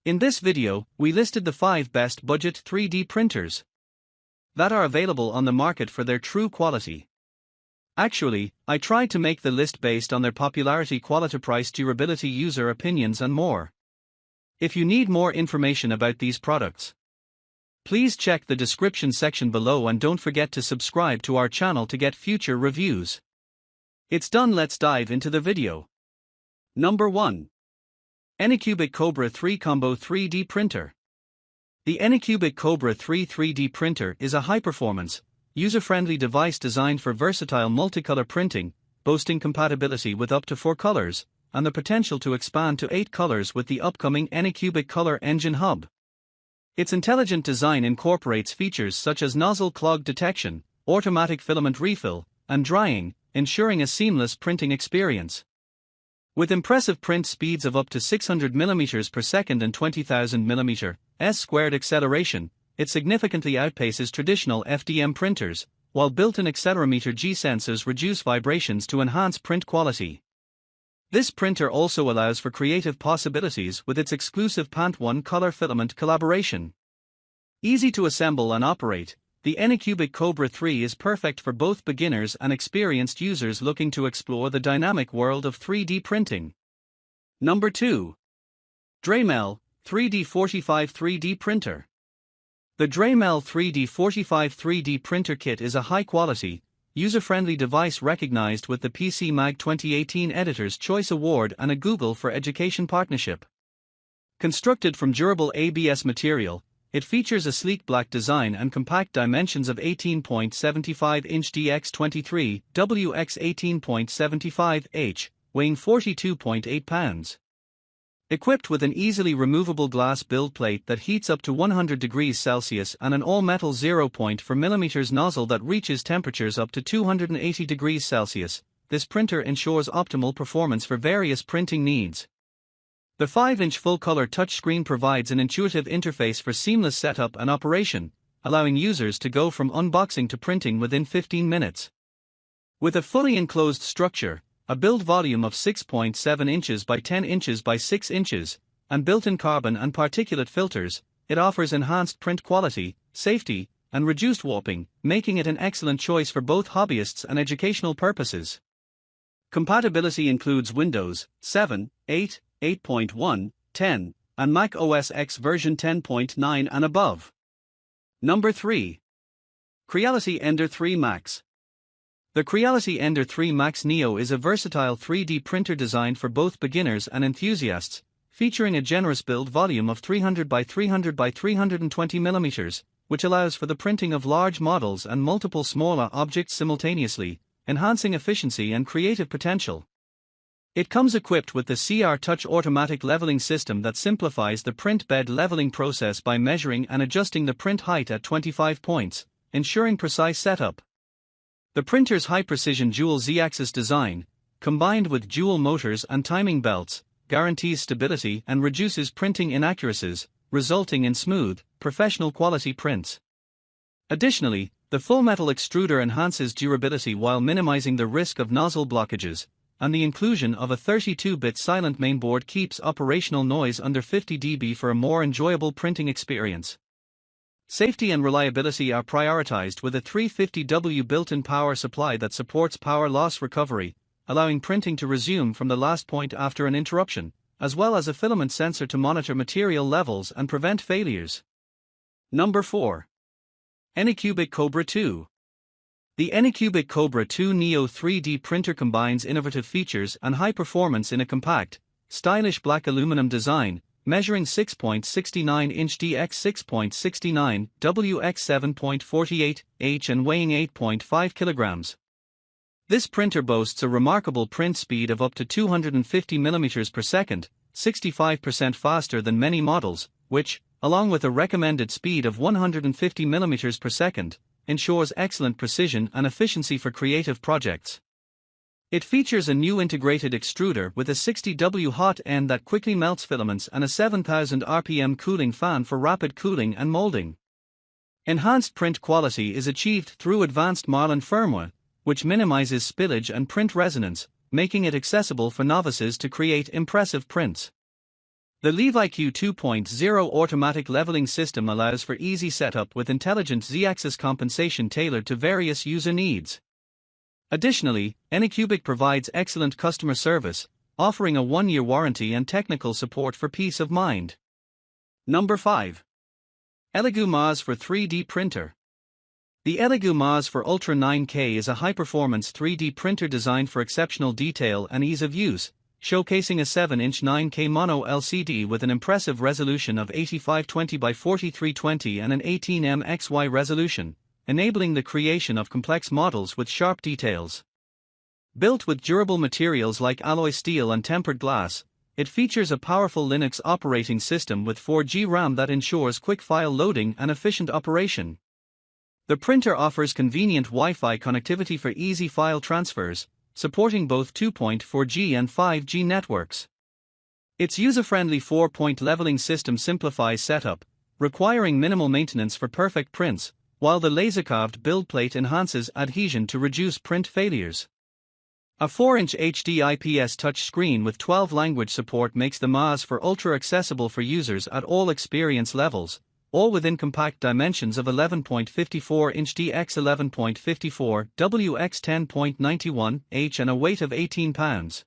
In this video, we listed the 5 best budget 3D printers that are available on the market for their true quality. Actually, I tried to make the list based on their popularity, quality, price, durability, user opinions and more. If you need more information about these products, please check the description section below and don't forget to subscribe to our channel to get future reviews. It's done, let's dive into the video. Number 1. Anycubic Kobra 3 Combo 3D Printer. The Anycubic Kobra 3 3D printer is a high-performance, user-friendly device designed for versatile multicolor printing, boasting compatibility with up to 4 colors, and the potential to expand to 8 colors with the upcoming Anycubic Color Engine Hub. Its intelligent design incorporates features such as nozzle clog detection, automatic filament refill, and drying, ensuring a seamless printing experience. With impressive print speeds of up to 600 mm per second and 20,000 mm² acceleration, it significantly outpaces traditional FDM printers, while built-in accelerometer G sensors reduce vibrations to enhance print quality. This printer also allows for creative possibilities with its exclusive Pant1 color filament collaboration. Easy to assemble and operate, the Anycubic Kobra 3 is perfect for both beginners and experienced users looking to explore the dynamic world of 3D printing. Number 2. Dremel 3D 45 3D Printer. The Dremel 3D 45 3D Printer Kit is a high-quality, user-friendly device recognized with the PC Mag 2018 Editor's Choice Award and a Google for Education partnership. Constructed from durable ABS material, it features a sleek black design and compact dimensions of 18.75-inch dx23 wx 18.75h, weighing 42.8 pounds. Equipped with an easily removable glass build plate that heats up to 100 degrees Celsius and an all-metal 0.4 mm nozzle that reaches temperatures up to 280 degrees Celsius, this printer ensures optimal performance for various printing needs. The 5-inch full-color touchscreen provides an intuitive interface for seamless setup and operation, allowing users to go from unboxing to printing within 15 minutes. With a fully enclosed structure, a build volume of 6.7 inches by 10 inches by 6 inches, and built-in carbon and particulate filters, it offers enhanced print quality, safety, and reduced warping, making it an excellent choice for both hobbyists and educational purposes. Compatibility includes Windows 7, 8, 8.1, 10, and Mac OS X version 10.9 and above. Number 3. Creality Ender 3 Max. The Creality Ender 3 Max Neo is a versatile 3D printer designed for both beginners and enthusiasts, featuring a generous build volume of 300 by 300 by 320 mm, which allows for the printing of large models and multiple smaller objects simultaneously, enhancing efficiency and creative potential. It comes equipped with the CR Touch automatic leveling system that simplifies the print bed leveling process by measuring and adjusting the print height at 25 points, ensuring precise setup. The printer's high-precision dual Z-axis design, combined with dual motors and timing belts, guarantees stability and reduces printing inaccuracies, resulting in smooth, professional-quality prints. Additionally, the full metal extruder enhances durability while minimizing the risk of nozzle blockages, and the inclusion of a 32-bit silent mainboard keeps operational noise under 50 dB for a more enjoyable printing experience. Safety and reliability are prioritized with a 350W built-in power supply that supports power loss recovery, allowing printing to resume from the last point after an interruption, as well as a filament sensor to monitor material levels and prevent failures. Number 4. Anycubic Kobra 2. The Anycubic Kobra 2 Neo 3D printer combines innovative features and high performance in a compact, stylish black aluminum design, measuring 6.69-inch dx 6.69 wx 7.48h and weighing 8.5 kilograms. This printer boasts a remarkable print speed of up to 250 mm per second, 65% faster than many models, which, along with a recommended speed of 150 mm per second, ensures excellent precision and efficiency for creative projects. It features a new integrated extruder with a 60W hot end that quickly melts filaments and a 7,000 RPM cooling fan for rapid cooling and molding. Enhanced print quality is achieved through advanced Marlin firmware, which minimizes spillage and print resonance, making it accessible for novices to create impressive prints. The ELEGOO 2.0 automatic leveling system allows for easy setup with intelligent Z-axis compensation tailored to various user needs. Additionally, Anycubic provides excellent customer service, offering a 1-year warranty and technical support for peace of mind. Number 5. ELEGOO MAS for 3D printer. The ELEGOO MAS for Ultra 9K is a high-performance 3D printer designed for exceptional detail and ease of use, showcasing a 7-inch 9K mono LCD with an impressive resolution of 8520 by 4320 and an 18 xy resolution, enabling the creation of complex models with sharp details. Built with durable materials like alloy steel and tempered glass, it features a powerful Linux operating system with 4G RAM that ensures quick file loading and efficient operation. The printer offers convenient Wi-Fi connectivity for easy file transfers, supporting both 2.4G and 5G networks. Its user-friendly 4-point leveling system simplifies setup, requiring minimal maintenance for perfect prints, while the laser-carved build plate enhances adhesion to reduce print failures. A 4-inch HD IPS touchscreen with 12-language support makes the MAS for Ultra accessible for users at all experience levels, all within compact dimensions of 11.54 inch x 11.54 x 10.91 h and a weight of 18 pounds.